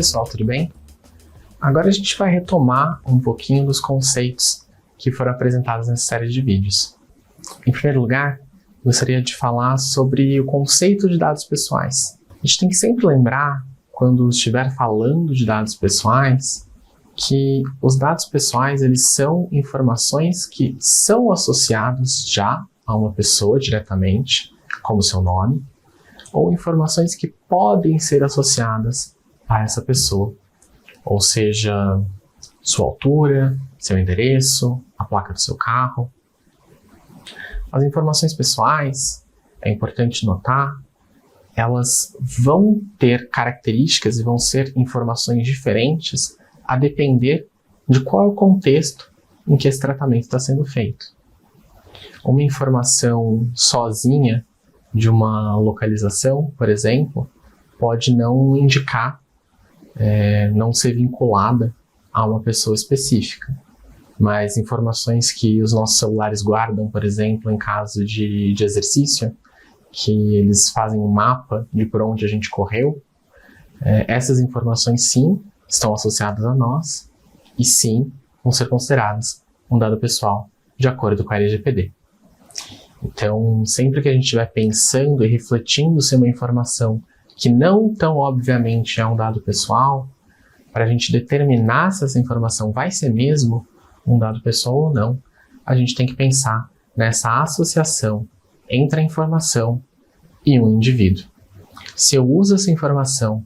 pessoal, tudo bem? Agora a gente vai retomar um pouquinho dos conceitos que foram apresentados nessa série de vídeos. Em primeiro lugar, gostaria de falar sobre o conceito de dados pessoais. A gente tem que sempre lembrar, quando estiver falando de dados pessoais, que os dados pessoais eles são informações que são associados já a uma pessoa diretamente, como seu nome, ou informações que podem ser associadas a essa pessoa, ou seja, sua altura, seu endereço, a placa do seu carro. As informações pessoais, é importante notar, elas vão ter características e vão ser informações diferentes a depender de qual é o contexto em que esse tratamento está sendo feito. Uma informação sozinha de uma localização, por exemplo, pode não indicar, não ser vinculada a uma pessoa específica. Mas informações que os nossos celulares guardam, por exemplo, em caso de exercício, que eles fazem um mapa de por onde a gente correu, essas informações sim estão associadas a nós e sim vão ser consideradas um dado pessoal de acordo com a LGPD. Então, sempre que a gente estiver pensando e refletindo se uma informação que não tão obviamente é um dado pessoal, para a gente determinar se essa informação vai ser mesmo um dado pessoal ou não, a gente tem que pensar nessa associação entre a informação e um indivíduo. Se eu uso essa informação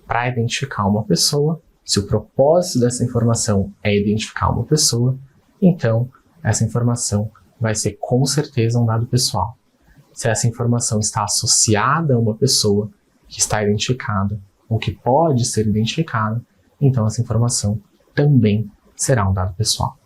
para identificar uma pessoa, se o propósito dessa informação é identificar uma pessoa, então essa informação vai ser com certeza um dado pessoal. Se essa informação está associada a uma pessoa que está identificada ou que pode ser identificada, então essa informação também será um dado pessoal.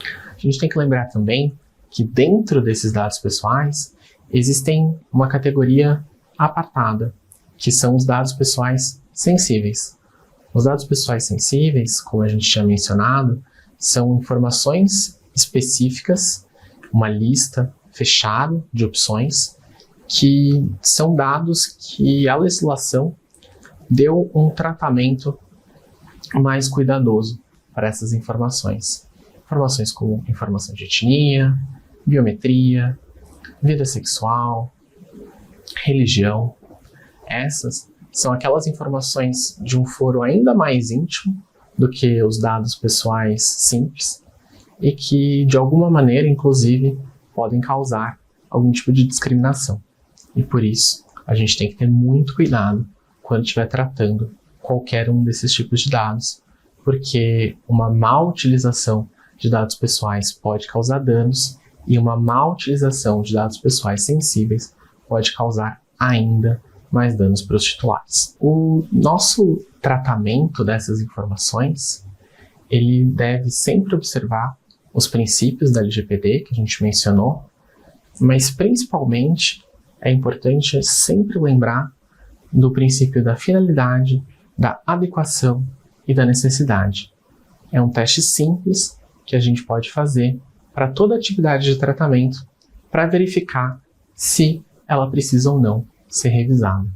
A gente tem que lembrar também que dentro desses dados pessoais existem uma categoria apartada, que são os dados pessoais sensíveis. Os dados pessoais sensíveis, como a gente tinha mencionado, são informações específicas, uma lista fechada de opções, que são dados que a legislação deu um tratamento mais cuidadoso para essas informações. Informações como informação de etnia, biometria, vida sexual, religião. Essas são aquelas informações de um foro ainda mais íntimo do que os dados pessoais simples e que, de alguma maneira, inclusive, podem causar algum tipo de discriminação. E por isso, a gente tem que ter muito cuidado quando estiver tratando qualquer um desses tipos de dados, porque uma má utilização de dados pessoais pode causar danos e uma má utilização de dados pessoais sensíveis pode causar ainda mais danos para os titulares. O nosso tratamento dessas informações, ele deve sempre observar os princípios da LGPD que a gente mencionou, mas principalmente é importante sempre lembrar do princípio da finalidade, da adequação e da necessidade. É um teste simples que a gente pode fazer para toda atividade de tratamento para verificar se ela precisa ou não ser revisada.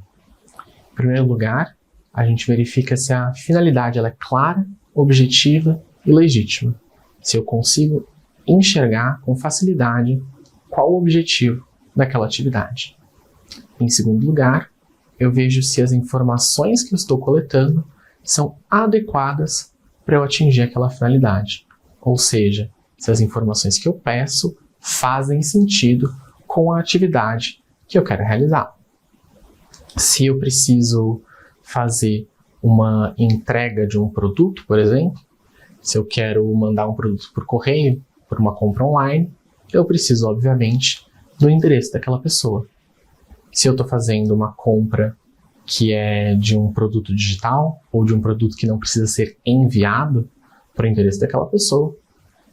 Em primeiro lugar, a gente verifica se a finalidade ela é clara, objetiva e legítima. Se eu consigo enxergar com facilidade qual o objetivo daquela atividade. Em segundo lugar, eu vejo se as informações que eu estou coletando são adequadas para eu atingir aquela finalidade. Ou seja, se as informações que eu peço fazem sentido com a atividade que eu quero realizar. Se eu preciso fazer uma entrega de um produto, por exemplo, se eu quero mandar um produto por correio, por uma compra online, eu preciso, obviamente, do endereço daquela pessoa. Se eu estou fazendo uma compra que é de um produto digital ou de um produto que não precisa ser enviado para o endereço daquela pessoa,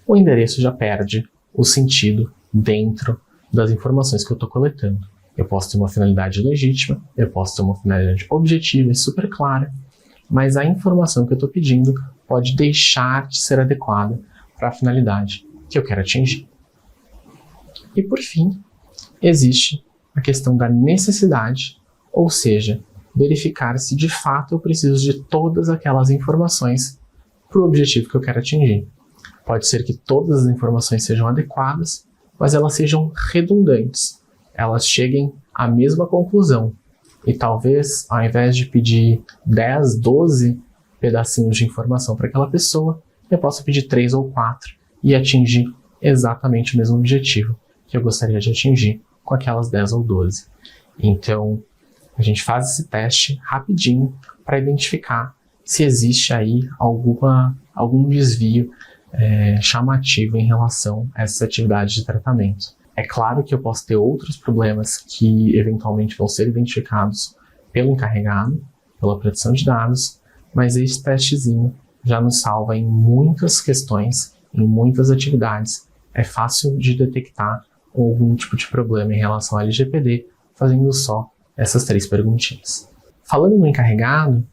o endereço já perde o sentido dentro das informações que eu estou coletando. Eu posso ter uma finalidade legítima, eu posso ter uma finalidade objetiva e super clara, mas a informação que eu estou pedindo pode deixar de ser adequada para a finalidade que eu quero atingir. E por fim, existe a questão da necessidade, ou seja, verificar se de fato eu preciso de todas aquelas informações para o objetivo que eu quero atingir. Pode ser que todas as informações sejam adequadas, mas elas sejam redundantes, elas cheguem à mesma conclusão. E talvez, ao invés de pedir 10, 12 pedacinhos de informação para aquela pessoa, eu possa pedir 3 ou 4 e atingir exatamente o mesmo objetivo que eu gostaria de atingir com aquelas 10 ou 12. Então, a gente faz esse teste rapidinho para identificar se existe aí algum desvio chamativo em relação a essas atividades de tratamento. É claro que eu posso ter outros problemas que eventualmente vão ser identificados pelo encarregado, pela produção de dados, mas esse testezinho já nos salva em muitas questões, em muitas atividades. É fácil de detectar algum tipo de problema em relação ao LGPD, fazendo só essas 3 perguntinhas. Falando no encarregado,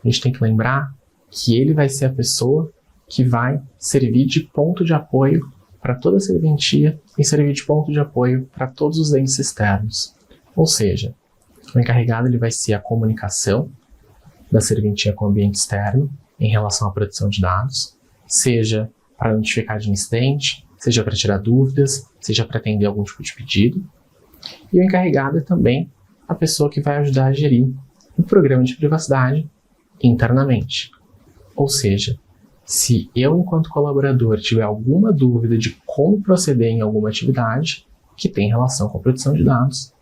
a gente tem que lembrar que ele vai ser a pessoa que vai servir de ponto de apoio para toda a serventia e servir de ponto de apoio para todos os entes externos. Ou seja, o encarregado ele vai ser a comunicação da serventia com o ambiente externo em relação à produção de dados, seja para notificar de incidente, seja para tirar dúvidas, seja para atender algum tipo de pedido. E o encarregado é também a pessoa que vai ajudar a gerir o programa de privacidade internamente. Ou seja, se eu, enquanto colaborador, tiver alguma dúvida de como proceder em alguma atividade que tem relação com a produção de dados,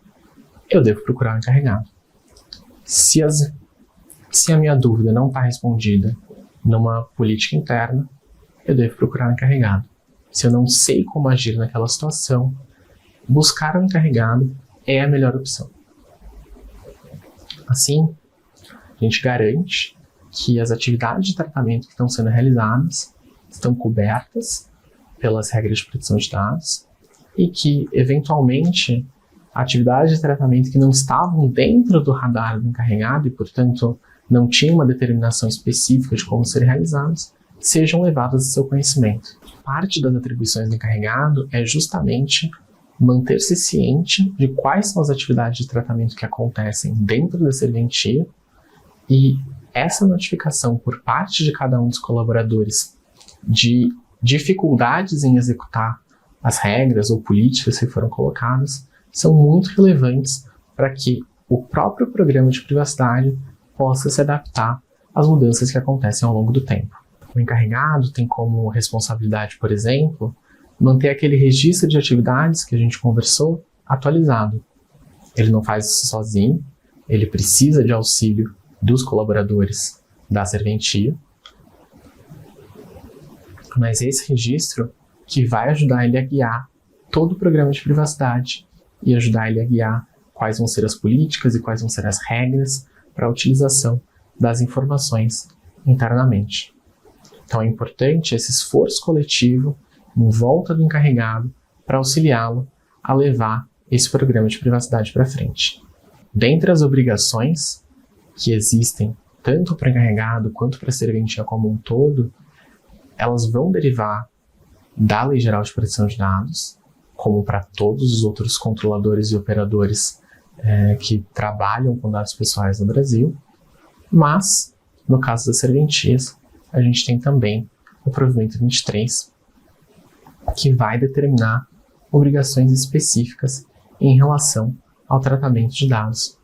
eu devo procurar o encarregado. Se a minha dúvida não está respondida numa política interna, eu devo procurar o encarregado. Se eu não sei como agir naquela situação, buscar o encarregado é a melhor opção. Assim, a gente garante que as atividades de tratamento que estão sendo realizadas estão cobertas pelas regras de proteção de dados e que, eventualmente, atividades de tratamento que não estavam dentro do radar do encarregado e, portanto, não tinham uma determinação específica de como serem realizadas, sejam levadas ao seu conhecimento. Parte das atribuições do encarregado é justamente manter-se ciente de quais são as atividades de tratamento que acontecem dentro da serventia e essa notificação por parte de cada um dos colaboradores de dificuldades em executar as regras ou políticas que foram colocadas são muito relevantes para que o próprio programa de privacidade possa se adaptar às mudanças que acontecem ao longo do tempo. O encarregado tem como responsabilidade, por exemplo, manter aquele registro de atividades que a gente conversou atualizado. Ele não faz isso sozinho, ele precisa de auxílio dos colaboradores da serventia, mas esse registro que vai ajudar ele a guiar todo o programa de privacidade e ajudar ele a guiar quais vão ser as políticas e quais vão ser as regras para a utilização das informações internamente. Então é importante esse esforço coletivo em volta do encarregado para auxiliá-lo a levar esse programa de privacidade para frente. Dentre as obrigações que existem tanto para o encarregado quanto para a serventia como um todo, elas vão derivar da Lei Geral de Proteção de Dados, como para todos os outros controladores e operadores que trabalham com dados pessoais no Brasil, mas, no caso das serventias, a gente tem também o provimento 23, que vai determinar obrigações específicas em relação ao tratamento de dados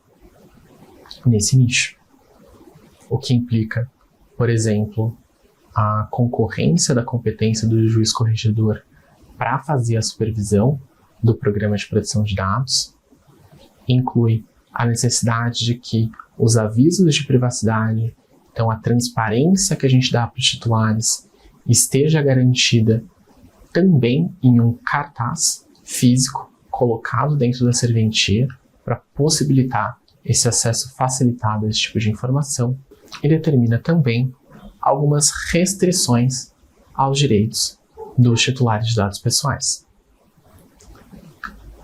nesse nicho. O que implica, por exemplo, a concorrência da competência do juiz corregedor para fazer a supervisão do programa de proteção de dados, inclui a necessidade de que os avisos de privacidade, então a transparência que a gente dá para os titulares, esteja garantida também em um cartaz físico colocado dentro da serventia para possibilitar esse acesso facilitado a esse tipo de informação, e determina também algumas restrições aos direitos dos titulares de dados pessoais.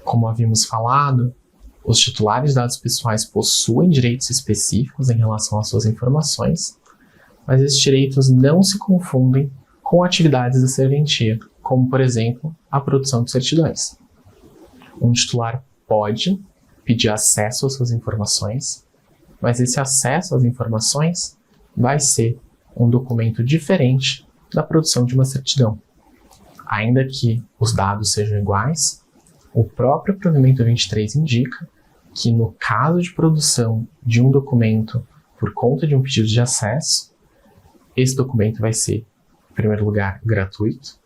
Como havíamos falado, os titulares de dados pessoais possuem direitos específicos em relação às suas informações, mas esses direitos não se confundem com atividades da serventia, como, por exemplo, a produção de certidões. Um titular pode pedir acesso às suas informações, mas esse acesso às informações vai ser um documento diferente da produção de uma certidão. Ainda que os dados sejam iguais, o próprio provimento 23 indica que no caso de produção de um documento por conta de um pedido de acesso, esse documento vai ser, em primeiro lugar, gratuito,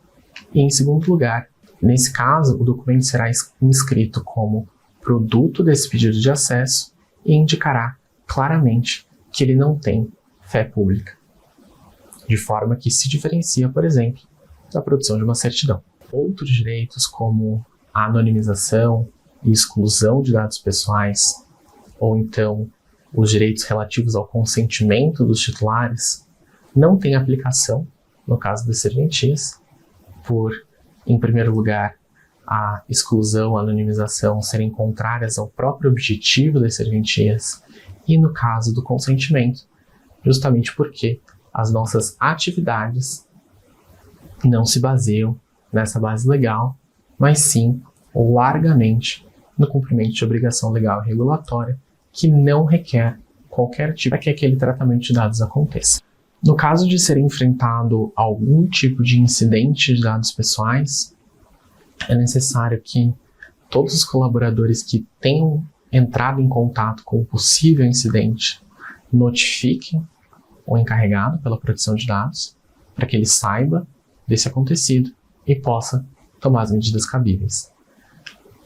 e em segundo lugar, nesse caso, o documento será inscrito como produto desse pedido de acesso e indicará claramente que ele não tem fé pública, de forma que se diferencia, por exemplo, da produção de uma certidão. Outros direitos, como a anonimização e exclusão de dados pessoais, ou então os direitos relativos ao consentimento dos titulares, não têm aplicação no caso das serventias, por, em primeiro lugar, a exclusão, a anonimização serem contrárias ao próprio objetivo das serventias, e no caso do consentimento, justamente porque as nossas atividades não se baseiam nessa base legal, mas sim largamente no cumprimento de obrigação legal e regulatória que não requer qualquer tipo para que aquele tratamento de dados aconteça. No caso de ser enfrentado algum tipo de incidente de dados pessoais, é necessário que todos os colaboradores que tenham entrado em contato com o possível incidente notifiquem o encarregado pela proteção de dados, para que ele saiba desse acontecido e possa tomar as medidas cabíveis.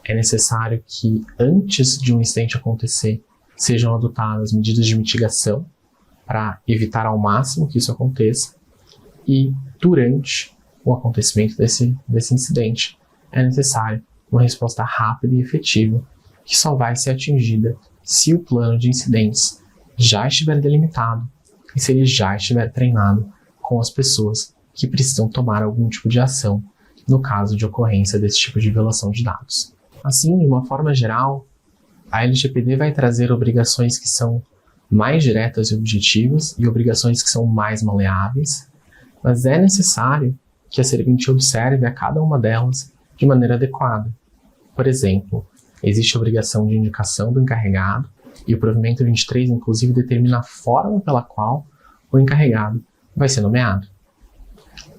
É necessário que, antes de um incidente acontecer, sejam adotadas medidas de mitigação para evitar ao máximo que isso aconteça, e durante o acontecimento desse incidente é necessário uma resposta rápida e efetiva, que só vai ser atingida se o plano de incidentes já estiver delimitado e se ele já estiver treinado com as pessoas que precisam tomar algum tipo de ação no caso de ocorrência desse tipo de violação de dados. Assim, de uma forma geral, a LGPD vai trazer obrigações que são mais diretas e objetivas e obrigações que são mais maleáveis, mas é necessário que a serventia observe a cada uma delas de maneira adequada. Por exemplo, existe a obrigação de indicação do encarregado, e o provimento 23, inclusive, determina a forma pela qual o encarregado vai ser nomeado.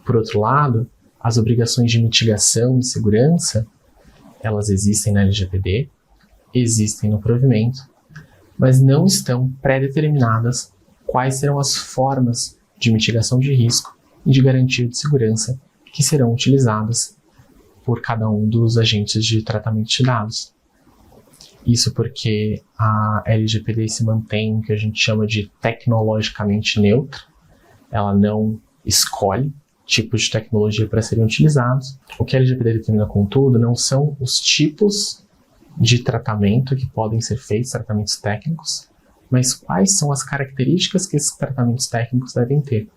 Por outro lado, as obrigações de mitigação e segurança, elas existem na LGPD, existem no provimento, mas não estão pré-determinadas quais serão as formas de mitigação de risco e de garantia de segurança que serão utilizadas por cada um dos agentes de tratamento de dados. Isso porque a LGPD se mantém o que a gente chama de tecnologicamente neutra. Ela não escolhe tipos de tecnologia para serem utilizados. O que a LGPD determina, contudo, não são os tipos de tratamento que podem ser feitos, tratamentos técnicos, mas quais são as características que esses tratamentos técnicos devem ter.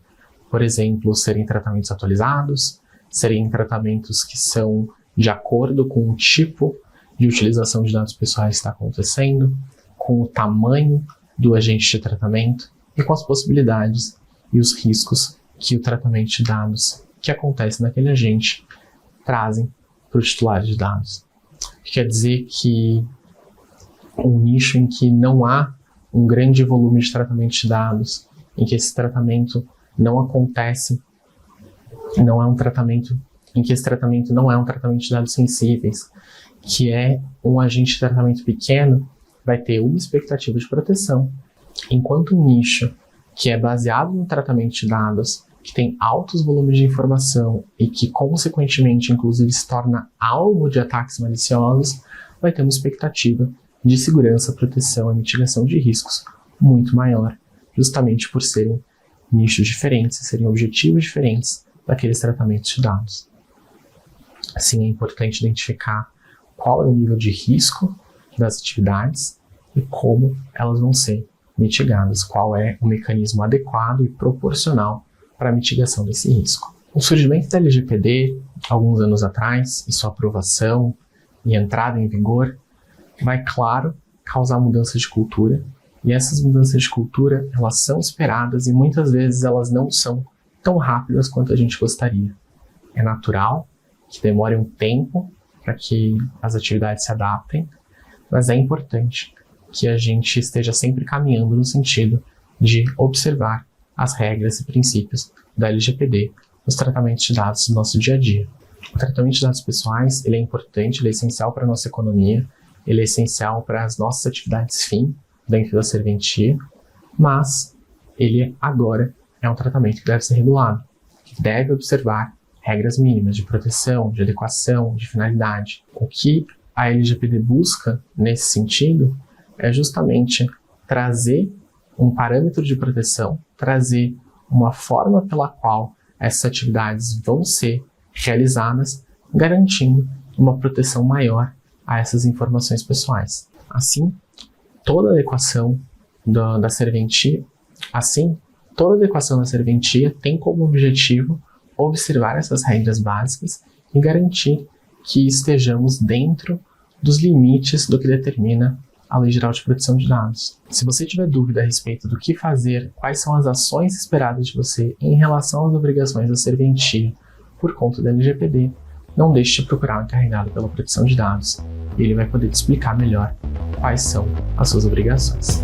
Por exemplo, serem tratamentos atualizados, serem tratamentos que são de acordo com o tipo de utilização de dados pessoais que está acontecendo, com o tamanho do agente de tratamento e com as possibilidades e os riscos que o tratamento de dados que acontece naquele agente trazem para o titular de dados. Quer dizer que um nicho em que não há um grande volume de tratamento de dados, em que esse tratamento não acontece, em que esse tratamento não é um tratamento de dados sensíveis, que é um agente de tratamento pequeno, vai ter uma expectativa de proteção, enquanto um nicho que é baseado no tratamento de dados, que tem altos volumes de informação e que, consequentemente, inclusive, se torna alvo de ataques maliciosos, vai ter uma expectativa de segurança, proteção e mitigação de riscos muito maior, justamente por serem nichos diferentes, serem objetivos diferentes daqueles tratamentos de dados. Assim, é importante identificar qual é o nível de risco das atividades e como elas vão ser mitigadas, qual é o mecanismo adequado e proporcional para a mitigação desse risco. O surgimento da LGPD, alguns anos atrás, e sua aprovação e entrada em vigor, vai, claro, causar mudança de cultura, e essas mudanças de cultura, elas são esperadas e muitas vezes elas não são tão rápidas quanto a gente gostaria. É natural que demore um tempo para que as atividades se adaptem, mas é importante que a gente esteja sempre caminhando no sentido de observar as regras e princípios da LGPD nos tratamentos de dados do nosso dia a dia. O tratamento de dados pessoais, ele é importante, ele é essencial para a nossa economia, ele é essencial para as nossas atividades fim dentro da serventia, mas ele agora é um tratamento que deve ser regulado, que deve observar regras mínimas de proteção, de adequação, de finalidade. O que a LGPD busca nesse sentido é justamente trazer um parâmetro de proteção, trazer uma forma pela qual essas atividades vão ser realizadas, garantindo uma proteção maior a essas informações pessoais. Assim, toda adequação da serventia tem como objetivo observar essas regras básicas e garantir que estejamos dentro dos limites do que determina a Lei Geral de Proteção de Dados. Se você tiver dúvida a respeito do que fazer, quais são as ações esperadas de você em relação às obrigações da serventia por conta da LGPD, não deixe de procurar o encarregado pela proteção de dados. Ele vai poder te explicar melhor quais são as suas obrigações.